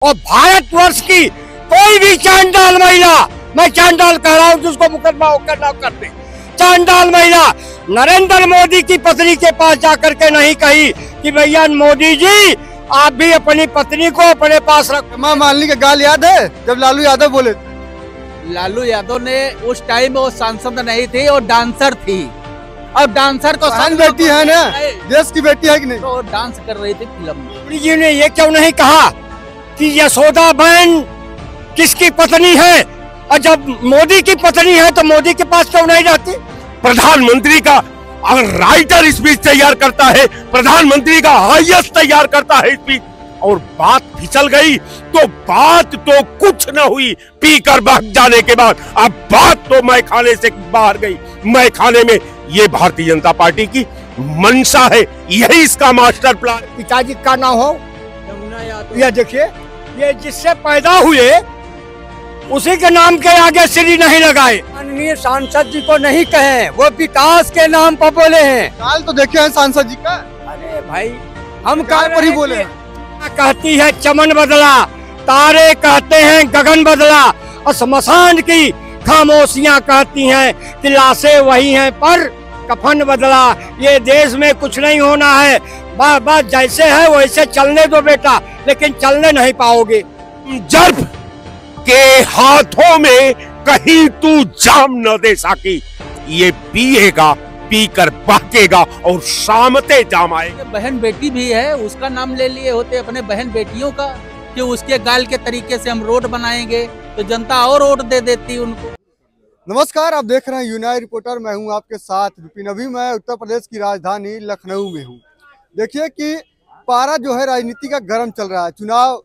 और भारतवर्ष की कोई भी चांडाल महिला, मैं चांडाल कह रहा हूँ जिसको मुकदमा करना कर दे, चांडाल महिला नरेंद्र मोदी की पत्नी के पास जाकर के नहीं कही कि भैया मोदी जी आप भी अपनी पत्नी को अपने पास रख। हेमा मालिनी का गाल याद है जब लालू यादव बोले थे? लालू यादव ने उस टाइम वो सांसद नहीं थी और डांसर थी। अब डांसर तो बेटी है ना, देश की बेटी है कि नहीं? तो डांस कर रही थी फिल्म में। मोदी जी ने ये क्यों नहीं कहा कि यशोदा बहन किसकी पत्नी है, और जब मोदी की पत्नी है तो मोदी के पास क्यों नहीं जाती? प्रधानमंत्री का अगर राइटर स्पीच तैयार करता है, प्रधानमंत्री का हाईएस्ट तैयार करता है स्पीच, और बात फिसल गई तो बात तो कुछ न हुई, पीकर भाग जाने के बाद अब बात तो मैं खाने से बाहर गई। मैं खाने में ये भारतीय जनता पार्टी की मंशा है, यही इसका मास्टर प्लान। पिताजी का ना हो, ये देखिए, ये जिससे पैदा हुए उसी के नाम के आगे श्री नहीं लगाए। माननीय सांसद जी को नहीं कहे, वो विकास के नाम पर बोले हैं। काल तो देखे हैं सांसद जी का। अरे भाई हम काल पर ही बोले हैं। कहती है चमन बदला, तारे कहते हैं गगन बदला, और शमशान की खामोशियां कहती हैं कि लाशें वही हैं पर कफन बदला। ये देश में कुछ नहीं होना है, बात जैसे है वैसे चलने दो बेटा, लेकिन चलने नहीं पाओगे। जब के हाथों में कहीं तू जाम न दे सकी, ये पिएगा, पीकर बहकेगा और शामते जाम आएगा। बहन बेटी भी है, उसका नाम ले लिए होते अपने बहन बेटियों का, कि उसके गाल के तरीके से हम रोड बनाएंगे तो जनता और वोट दे देती उनको। नमस्कार, आप देख रहे हैं यूनाइटेड रिपोर्टर। मैं हूं आपके साथ विपिन। अभी मैं उत्तर प्रदेश की राजधानी लखनऊ में हूं। देखिए कि पारा जो है राजनीति का गर्म चल रहा है। चुनाव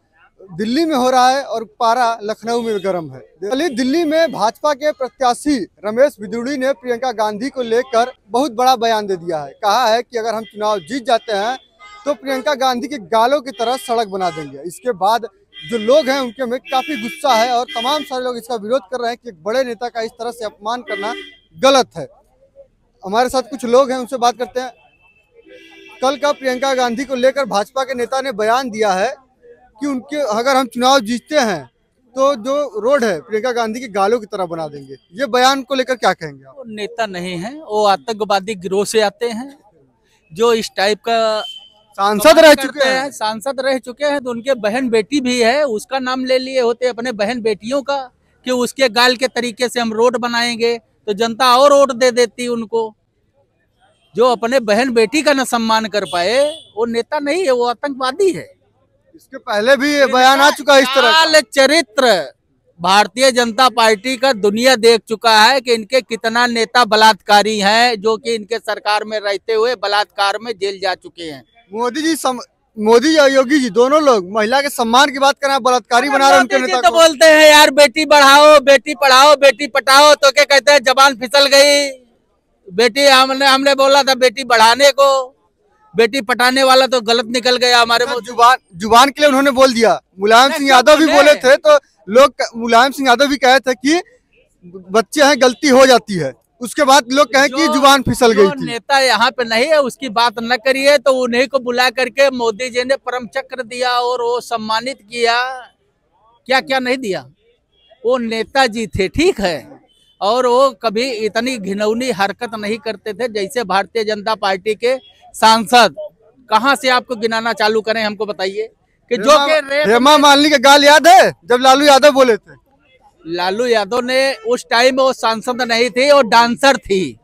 दिल्ली में हो रहा है और पारा लखनऊ में गर्म है। दिल्ली में भाजपा के प्रत्याशी रमेश बिधूड़ी ने प्रियंका गांधी को लेकर बहुत बड़ा बयान दे दिया है। कहा है कि अगर हम चुनाव जीत जाते हैं तो प्रियंका गांधी के गालों की तरह सड़क बना देंगे। इसके बाद जो लोग हैं उनके में काफी गुस्सा है और तमाम सारे लोग इसका विरोध कर रहे हैं कि एक बड़े नेता का इस तरह से अपमान करना गलत है। हमारे साथ कुछ लोग हैं, उनसे बात करते हैं। कल का प्रियंका गांधी को लेकर भाजपा के नेता ने बयान दिया है कि उनके अगर हम चुनाव जीतते हैं तो जो रोड है प्रियंका गांधी के गालों की तरह बना देंगे। ये बयान को लेकर क्या कहेंगे आप? वो नेता नहीं है, वो आतंकवादी गिरोह से आते हैं जो इस टाइप का सांसद रह चुके हैं। सांसद रह चुके हैं तो उनके बहन बेटी भी है, उसका नाम ले लिए होते अपने बहन बेटियों का, कि उसके गाल के तरीके से हम रोड बनाएंगे तो जनता और वोट दे देती उनको। जो अपने बहन बेटी का न सम्मान कर पाए वो नेता नहीं है, वो आतंकवादी है। इसके पहले भी ये बयान आ चुका है इस तरह का। चरित्र भारतीय जनता पार्टी का दुनिया देख चुका है कि इनके कितना नेता बलात्कारी हैं, जो कि इनके सरकार में रहते हुए बलात्कार में जेल जा चुके हैं। मोदी जी और योगी जी दोनों लोग महिला के सम्मान की बात कर रहे हैं, बलात्कारी बना रहे हैं उनके नेता तो को। बोलते हैं यार बेटी बढ़ाओ, बेटी पढ़ाओ, बेटी पटाओ, तो क्या कहते हैं जबान फिसल गई। बेटी हमने बोला था बेटी बढ़ाने को, बेटी पटाने वाला तो गलत निकल गया हमारे मुंह। जुबान के लिए उन्होंने बोल दिया। मुलायम सिंह यादव भी बोले थे तो लोग, मुलायम सिंह यादव भी कहे थे कि बच्चे हैं गलती हो जाती है, उसके बाद लोग कहे कि जुबान फिसल गई थी। नेता यहाँ पे नहीं है, उसकी बात न करिए। तो उन्हीं को बुला करके मोदी जी ने परम चक्र दिया और वो सम्मानित किया। क्या क्या नहीं दिया। वो नेताजी थे, ठीक है, और वो कभी इतनी घिनौनी हरकत नहीं करते थे जैसे भारतीय जनता पार्टी के सांसद। कहाँ से आपको गिनाना चालू करें, हमको बताइए कि जो के हेमा मालिनी का गाल याद है जब लालू यादव बोले थे? लालू यादव ने उस टाइम वो सांसद नहीं थी और डांसर थी।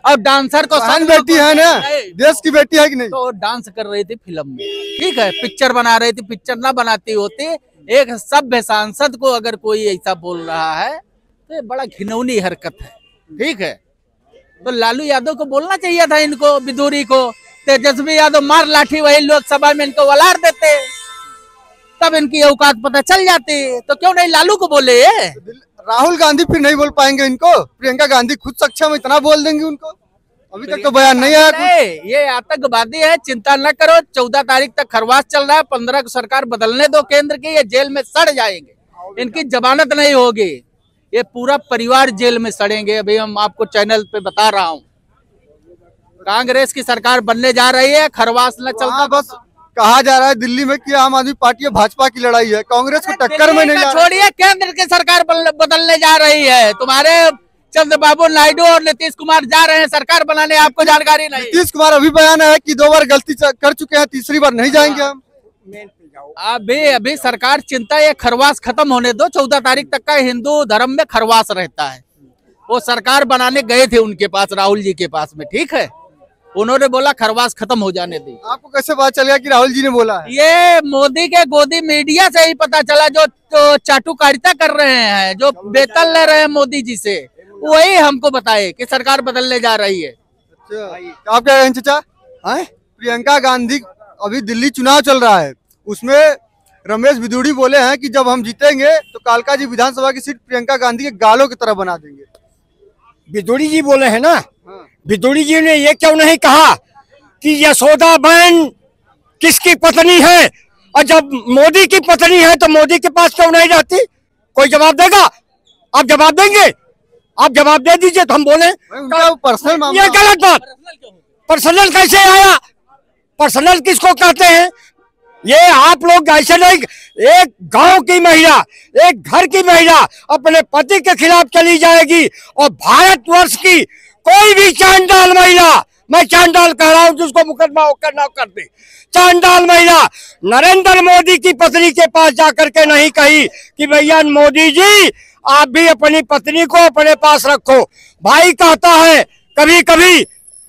अब डांसर को बेटी है ना, देश की बेटी है कि नहीं? तो डांस कर रही थी फिल्म में, ठीक है, पिक्चर बना रही थी। पिक्चर ना बनाती होती, एक सभ्य सांसद को अगर कोई ऐसा बोल रहा है तो ये बड़ा घिनौनी हरकत है, ठीक है। तो लालू यादव को बोलना चाहिए था, इनको बिधूरी को। तेजस्वी यादव मार लाठी वही लोकसभा में इनको वलार देते, तब इनकी औकात पता चल जाती। तो क्यों नहीं लालू को बोले? राहुल गांधी फिर नहीं बोल पाएंगे इनको? प्रियंका गांधी खुद सक्षम, इतना बोल देंगे उनको? अभी तक तो बयान नहीं आया। ये आतंकवादी है, चिंता न करो। 14 तारीख तक खरवास चल रहा है, 15 को सरकार बदलने दो केंद्र की, ये जेल में सड़ जाएंगे, इनकी जमानत नहीं होगी। ये पूरा परिवार जेल में सड़ेंगे। अभी हम आपको चैनल पे बता रहा हूँ, कांग्रेस की सरकार बनने जा रही है, खरवास न चलता। बस कहा जा रहा है दिल्ली में कि आम आदमी पार्टी और भाजपा की लड़ाई है, कांग्रेस को टक्कर में नहीं जा रहा। छोड़िए, केंद्र की सरकार बदलने जा रही है। तुम्हारे चंद्रबाबू नायडू और नीतीश कुमार जा रहे हैं सरकार बनाने, आपको जानकारी नहीं। नीतीश कुमार अभी बयान है कि 2 बार गलती कर चुके हैं, तीसरी बार नहीं जाएंगे हम। अभी सरकार चिंता, ये खरवास खत्म होने दो। 14 तारीख तक का हिंदू धर्म में खरवास रहता है। वो सरकार बनाने गए थे उनके पास, राहुल जी के पास में, ठीक है। उन्होंने बोला खरवास खत्म हो जाने दी। आपको कैसे पता चल गया कि राहुल जी ने बोला है? ये मोदी के गोदी मीडिया से ही पता चला, जो तो चाटुकारिता कर रहे हैं, जो वेतन ले रहे हैं मोदी जी से, वही हमको बताए कि सरकार बदलने जा रही है। अच्छा, आप क्या कहें चाचा? प्रियंका गांधी, अभी दिल्ली चुनाव चल रहा है, उसमें रमेश बिधूड़ी बोले हैं कि जब हम जीतेंगे तो कालका जी विधानसभा की सीट प्रियंका गांधी के गालों की तरह बना देंगे। बिधूड़ी जी बोले हैं ना, बिधूड़ी जी ने ये क्यों नहीं कहा कि यशोदा बहन किसकी पत्नी है, और जब मोदी की पत्नी है तो मोदी के पास क्यों नहीं रहती? कोई जवाब देगा? आप जवाब देंगे? आप जवाब दे दीजिए तो हम बोले। पर्सनल मामला, ये गलत बात। पर्सनल कैसे आया? पर्सनल किसको कहते हैं? ये आप लोग ऐसे नहीं, एक गांव की महिला, एक घर की महिला अपने पति के खिलाफ चली जाएगी, और भारतवर्ष की कोई भी चांडाल महिला, मैं चांडाल कह रहा हूं, जिसको मुकदमा करना कर दे, चांडाल महिला नरेंद्र मोदी की पत्नी के पास जाकर के नहीं कही कि भैया मोदी जी आप भी अपनी पत्नी को अपने पास रखो। भाई कहता है कभी कभी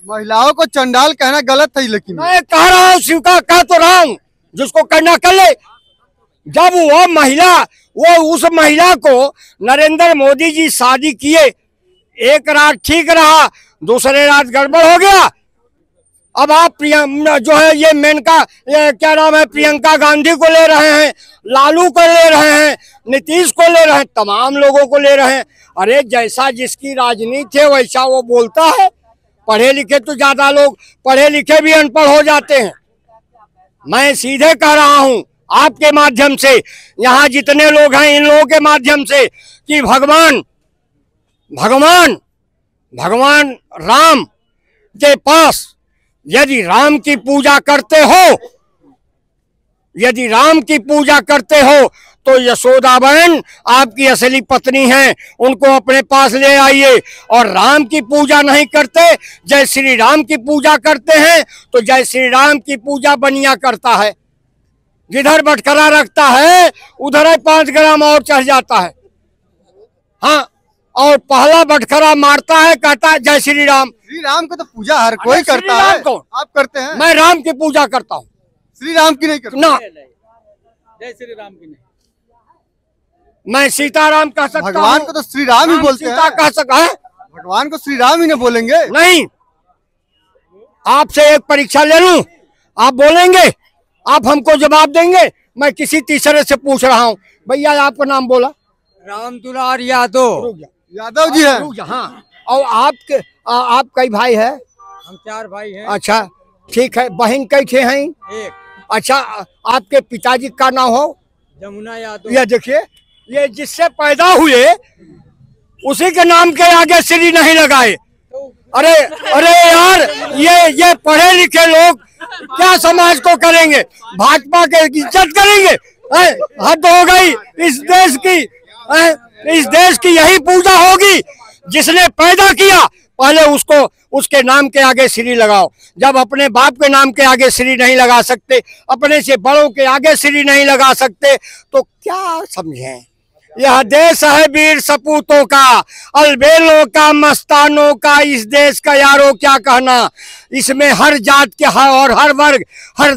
महिलाओं को चंडाल कहना गलत है, लेकिन मैं कह रहा हूँ, स्वीकार कह तो रहा हूँ, जिसको करना कर ले। जब वो महिला, वो उस महिला को नरेंद्र मोदी जी शादी किए, एक रात ठीक रहा, दूसरे रात गड़बड़ हो गया। अब आप जो है ये मेनका, ये क्या नाम है, प्रियंका गांधी को ले रहे हैं, लालू को ले रहे हैं, नीतीश को ले रहे हैं, तमाम लोगों को ले रहे हैं। अरे जैसा जिसकी राजनीति है वैसा वो बोलता है। पढ़े लिखे तो ज्यादा लोग, पढ़े लिखे भी अनपढ़ हो जाते हैं। मैं सीधे कह रहा हूं आपके माध्यम से, यहाँ जितने लोग हैं इन लोगों के माध्यम से, कि भगवान राम के पास यदि राम की पूजा करते हो, यदि राम की पूजा करते हो तो यशोदा बहन आपकी असली पत्नी है, उनको अपने पास ले आइए। और राम की पूजा नहीं करते, जय श्री राम की पूजा करते हैं, तो जय श्री राम की पूजा बनिया करता है। जिधर बटखरा रखता है उधर ही 5 ग्राम और चढ़ जाता है। हाँ, और पहला बटखरा मारता है, कहता है जय श्री राम। श्री राम को तो पूजा हर कोई करता है। आप करते हैं? मैं राम की पूजा करता हूँ, श्री राम की नहीं करता ना। जय श्री राम की नहीं, मैं सीताराम कह सकता हूँ। भगवान को तो श्री राम ही बोलते हैं। सीता कह सकता है, भगवान को श्री राम ही नहीं बोलेंगे? नहीं। आपसे एक परीक्षा ले लूं, आप बोलेंगे, आप हमको जवाब देंगे। मैं किसी तीसरे से पूछ रहा हूँ, भैया आपका नाम बोला? राम दुलार यादव। यादव जी है। हाँ, और आपके आप कई भाई है? हम 4 भाई हैं। अच्छा ठीक है, बहन कई थे हैं? एक। अच्छा, आपके पिताजी का नाम हो? जमुना यादव। ये देखिए, ये जिससे पैदा हुए उसी के नाम के आगे श्री नहीं लगाए। अरे अरे यार, ये पढ़े लिखे लोग क्या समाज को करेंगे? भाजपा के इज्जत करेंगे? हद हो गई इस देश की। इस देश की यही पूजा होगी, जिसने पैदा किया पहले उसको उसके नाम के आगे श्री लगाओ। जब अपने बाप के नाम के आगे श्री नहीं लगा सकते, अपने से बड़ों के आगे श्री नहीं लगा सकते, तो क्या समझें? यह देश है वीर सपूतों का, अलबेलों का, मस्तानों का। इस देश का यारों क्या कहना, इसमें हर जात के और हर वर्ग, हर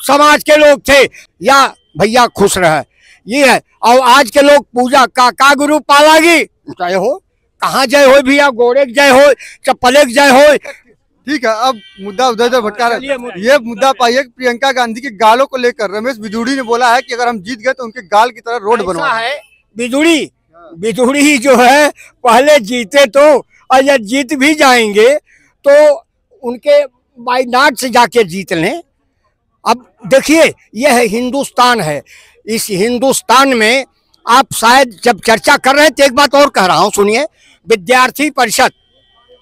समाज के लोग थे। या भैया खुश रहे, ये है। और आज के लोग पूजा का गुरु पालागी जय हो, कहाँ जय हो भैया? गोड़े जय हो, चप्पले जय हो। ठीक है, अब मुद्दा उधर भटका रहा है। ये मुद्दा पाइए, प्रियंका गांधी के गालों को लेकर रमेश बिधूड़ी ने बोला है कि अगर हम जीत गए तो उनके गाल की तरह रोड बनवा है। बिधूड़ी जो है पहले जीते तो, और जब जीत भी जाएंगे तो उनके बाई नाट से जाके जीत लें। अब देखिए, यह हिंदुस्तान है। इस हिंदुस्तान में आप शायद जब चर्चा कर रहे हैं तो एक बात और कह रहा हूं, सुनिए। विद्यार्थी परिषद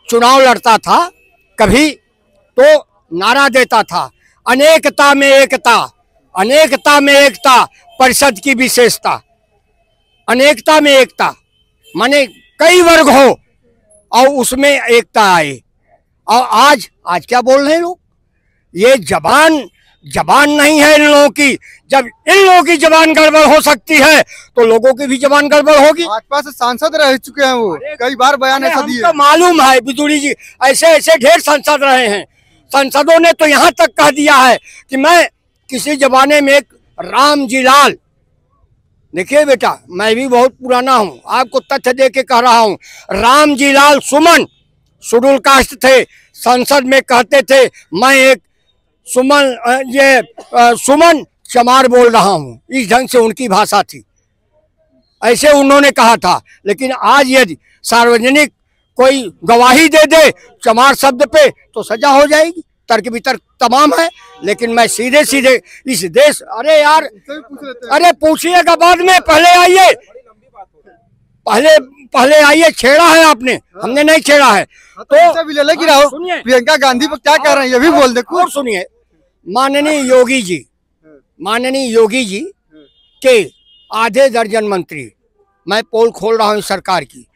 चुनाव लड़ता था, कभी तो नारा देता था, अनेकता में एकता, अनेकता में एकता परिषद की विशेषता। अनेकता में एकता माने कई वर्ग हो और उसमें एकता आए। और आज क्या बोल रहे हैं लोग, ये जबान नहीं है इन लोगों की। जब इन लोगों की जबान गड़बड़ हो सकती है तो लोगों की भी जबान गड़बड़ होगी। भाजपा से सांसद रह चुके हैं, वो कई बार बयान ऐसा दिए। हमको मालूम है बिदुड़ी जी, ऐसे ऐसे ढेर सांसद रहे हैं। सांसदों ने तो यहाँ तक कह दिया है कि मैं किसी जमाने में एक राम जी लाल, देखिए बेटा मैं भी बहुत पुराना हूँ, आपको तथ्य दे के कह रहा हूँ, राम जी लाल सुमन शेड्यूल कास्ट थे, संसद में कहते थे मैं एक सुमन चमार बोल रहा हूँ, इस ढंग से उनकी भाषा थी, ऐसे उन्होंने कहा था। लेकिन आज यदि सार्वजनिक कोई गवाही दे दे चमार शब्द पे तो सजा हो जाएगी, तर्क वितर्क तमाम है। लेकिन मैं सीधे सीधे इस देश, अरे यार अरे पूछिएगा बाद में, पहले आइए, पहले आइए। छेड़ा है आपने, हमने नहीं छेड़ा है। तो भी ले ले कि राहुल प्रियंका गांधी पर क्या कह रहे हैं ये भी बोल दे। और सुनिए, माननीय योगी जी के आधे दर्जन मंत्री, मैं पोल खोल रहा हूँ सरकार की,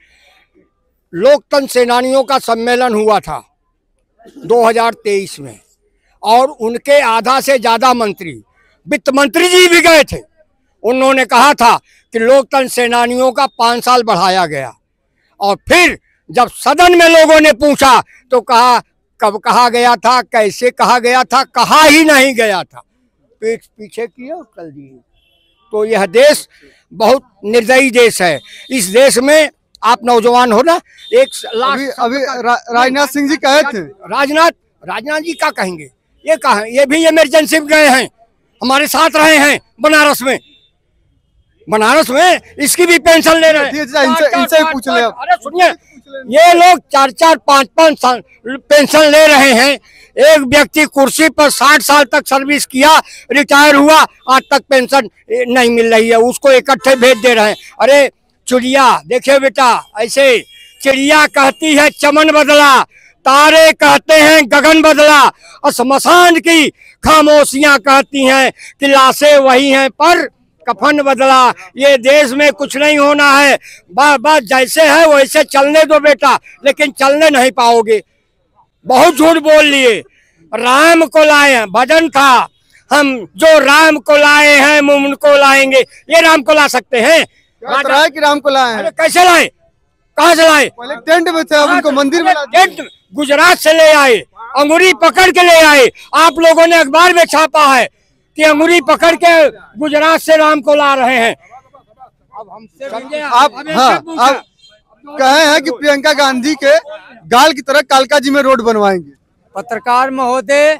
लोकतंत्र सेनानियों का सम्मेलन हुआ था 2023 में, और उनके आधा से ज्यादा मंत्री, वित्त मंत्री जी भी गए थे। उन्होंने कहा था कि लोकतंत्र सेनानियों का 5 साल बढ़ाया गया, और फिर जब सदन में लोगों ने पूछा तो कहा कब कहा गया था, कैसे कहा गया था, कहा ही नहीं गया था, पीठ पीछे किए और कर दिए। तो यह देश बहुत निर्दयी देश है। इस देश में आप नौजवान हो ना, एक अभी राजनाथ सिंह जी कहे थे, राजनाथ जी क्या कहेंगे, ये कहा, ये भी इमरजेंसी में गए हैं, हमारे साथ रहे हैं बनारस में इसकी भी पेंशन ले रहे हैं। इनसे पूछ ले। अरे सुनिए, ये लोग 4-4, 5-5 साल पेंशन ले रहे हैं। एक व्यक्ति कुर्सी पर 60 साल तक सर्विस किया, रिटायर हुआ, आज तक पेंशन नहीं मिल रही है, उसको इकट्ठे भेज दे रहे हैं। अरे चिड़िया, देखिए बेटा, ऐसे चिड़िया कहती है चमन बदला, तारे कहते हैं गगन बदला, और शमशान की खामोशियां कहती हैं कि लाशें वही हैं पर कफन बदला। ये देश में कुछ नहीं होना है, बस जैसे है वैसे चलने दो बेटा, लेकिन चलने नहीं पाओगे। बहुत झूठ बोल लिए, राम को लाए हैं, भजन था, हम जो राम को लाए हैं हम उनको लाएंगे। ये राम को ला सकते हैं? कि राम को लाए हैं? कैसे लाए, कहाँ से लाए? पहले टेंट में थे, अब उनको मंदिर में टेंट गुजरात से ले आए, अंगूरी पकड़ के ले आए। आप लोगों ने अखबार में छापा है कि अंगूरी पकड़ के गुजरात से राम को ला रहे हैं। अब हमसे आप कहे हैं कि प्रियंका गांधी के गाल की तरह कालका जी में रोड बनवाएंगे। पत्रकार महोदय,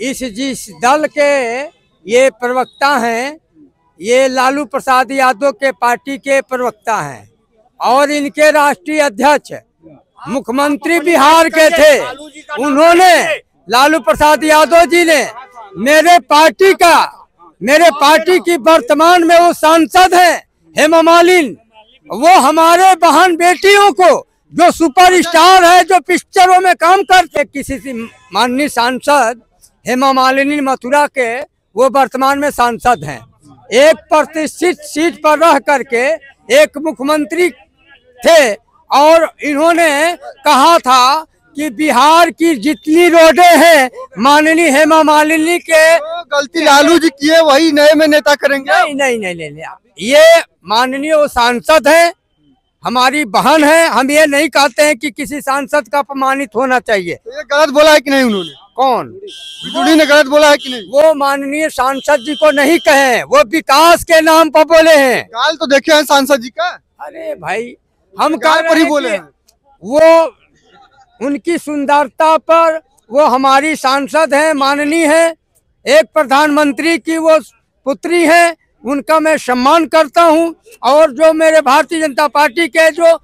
जिस दल के ये प्रवक्ता हैं, ये लालू प्रसाद यादव के पार्टी के प्रवक्ता हैं, और इनके राष्ट्रीय अध्यक्ष मुख्यमंत्री बिहार के थे। उन्होंने, लालू प्रसाद यादव जी ने मेरे पार्टी की वर्तमान में वो सांसद हैं हेमा मालिनी, वो हमारे बहन बेटियों को जो सुपरस्टार है, जो पिक्चरों में काम करते, किसी से माननीय सांसद हेमा मालिनी मथुरा के वो वर्तमान में सांसद हैं। एक प्रतिष्ठित सीट पर रह करके एक मुख्यमंत्री थे, और इन्होंने कहा था कि बिहार की जितनी रोडें हैं माननीय हेमा मालिनी के, गलती लालू जी किए वही नए में नेता करेंगे। नहीं, ये माननीय वो सांसद है, हमारी बहन है। हम ये नहीं कहते हैं कि किसी सांसद का अपमानित होना चाहिए। तो ये गलत बोला है कि नहीं उन्होंने? कौन? बिजुली ने गलत बोला है कि नहीं? वो माननीय सांसद जी को नहीं कहे, वो विकास के नाम पर बोले हैं। गाल तो देखे हैं सांसद जी का। अरे भाई, हम गाल पर ही बोले हैं। वो उनकी सुंदरता पर, वो हमारी सांसद है, माननीय है, एक प्रधानमंत्री की वो पुत्री है, उनका मैं सम्मान करता हूं। और जो मेरे भारतीय जनता पार्टी के जो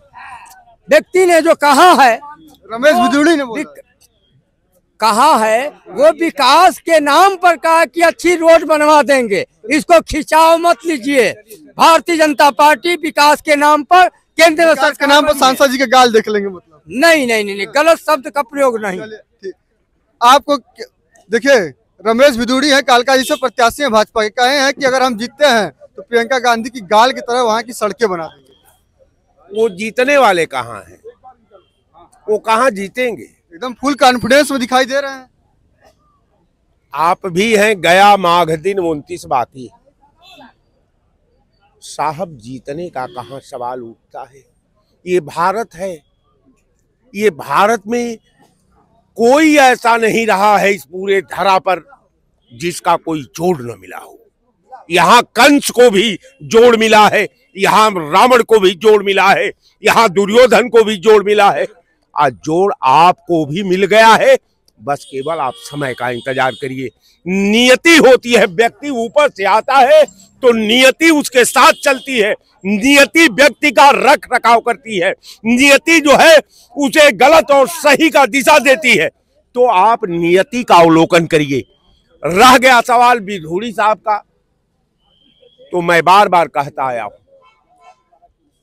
व्यक्ति ने जो कहा है, रमेश बिजुली ने कहा है, वो विकास के नाम पर कहा कि अच्छी रोड बनवा देंगे। इसको खिंचाव मत लीजिए। भारतीय जनता पार्टी विकास के नाम पर, केंद्र सरकार के नाम पर सांसद जी के गाल देख लेंगे, मतलब नहीं, गलत शब्द का प्रयोग नहीं। आपको देखिए, रमेश भिदुड़ी हैं, कालकाजी से प्रत्याशी हैं भाजपा के, कहे हैं कि अगर हम जीतते हैं तो प्रियंका गांधी की गाल की तरह वहां की सड़कें बना देंगे। वो जीतने वाले कहाँ हैं? वो कहाँ जीतेंगे? एकदम फुल कॉन्फिडेंस में दिखाई दे रहे हैं। आप भी हैं, गया माघ दिन 29 बाकी साहब, जीतने का कहाँ सवाल उठता है? ये भारत है, ये भारत में कोई ऐसा नहीं रहा है इस पूरे धरा पर जिसका कोई जोड़ न मिला हो। यहाँ कंस को भी जोड़ मिला है, यहाँ रावण को भी जोड़ मिला है, यहाँ दुर्योधन को भी जोड़ मिला है। आज जोड़ आपको भी मिल गया है, बस केवल आप समय का इंतजार करिए। नियति होती है, व्यक्ति ऊपर से आता है तो नियति उसके साथ चलती है, नियति व्यक्ति का रख रखाव करती है, नियति जो है उसे गलत और सही का दिशा देती है। तो आप नियति का अवलोकन करिए। रह गया सवाल भिदुड़ी साहब का, तो मैं बार बार कहता आया हूं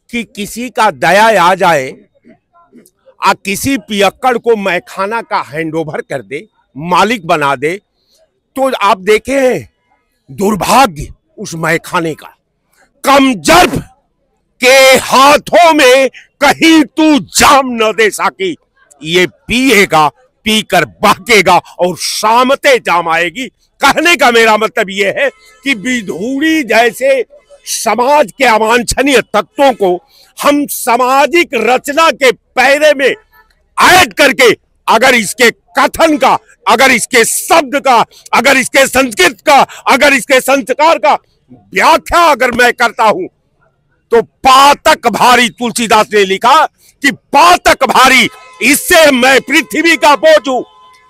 कि किसी का दया आ जाए आ किसी पियक्कड़ को मैखाना का हैंडओवर कर दे, मालिक बना दे, तो आप देखे हैं दुर्भाग्य उस मैखाने का। कमजर्फ के हाथों में कहीं तू जाम न दे सकी, ये पिएगा, पीकर बहकेगा और शामते जाम आएगी। कहने का मेरा मतलब ये है कि भिदुड़ी जैसे समाज के अवांछनीय तत्वों को हम सामाजिक रचना के पैरे में ऐड करके, अगर इसके कथन का, अगर इसके शब्द का, अगर इसके संस्कृत का, अगर इसके संस्कार का व्याख्या अगर मैं करता हूं, तो पातक भारी, तुलसीदास ने लिखा कि पातक भारी, इससे मैं पृथ्वी का बोझ हूं।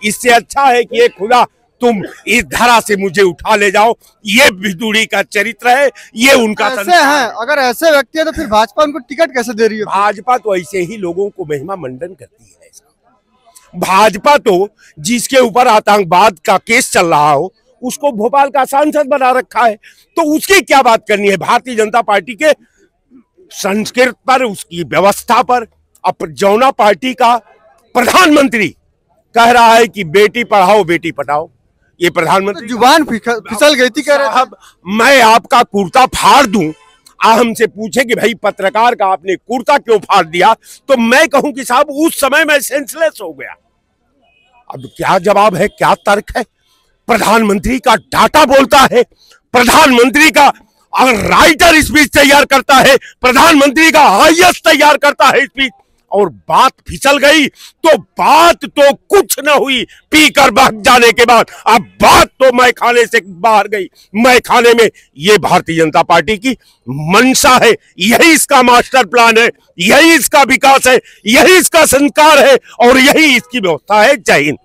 इससे अच्छा है कि ये खुदा तुम इस धरा से मुझे उठा ले जाओ। ये भिदुड़ी का चरित्र है, ये उनका ऐसे हैं, अगर ऐसे व्यक्ति है तो फिर भाजपा उनको टिकट कैसे दे रही है? भाजपा तो ऐसे ही लोगों को महिमा मंडन करती है। भाजपा तो जिसके ऊपर आतंकवाद का केस चल रहा हो उसको भोपाल का सांसद बना रखा है, तो उसकी क्या बात करनी है? भारतीय जनता पार्टी के संस्कृत पर, उसकी व्यवस्था पर। अब जौना पार्टी का प्रधानमंत्री कह रहा है कि बेटी पढ़ाओ बेटी पढ़ाओ, ये प्रधानमंत्री जुबान फिसल गई थी, कह रहे थे। मैं आपका कुर्ता फाड़ दूं, हमसे पूछे कि भाई पत्रकार का आपने कुर्ता क्यों फाड़ दिया, तो मैं कहूं कि साहब उस समय मैं सेंसलेस हो गया। अब क्या जवाब है, क्या तर्क है? प्रधानमंत्री का डाटा बोलता है, प्रधानमंत्री का अगर राइटर स्पीच तैयार करता है, प्रधानमंत्री का हाईएस्ट तैयार करता है स्पीच, और बात फिसल गई तो बात तो कुछ न हुई पीकर बहक जाने के बाद। अब बात तो मैखाने से बाहर गई, मैखाने में। ये भारतीय जनता पार्टी की मंशा है, यही इसका मास्टर प्लान है, यही इसका विकास है, यही इसका संस्कार है और यही इसकी व्यवस्था है। जय हिंद।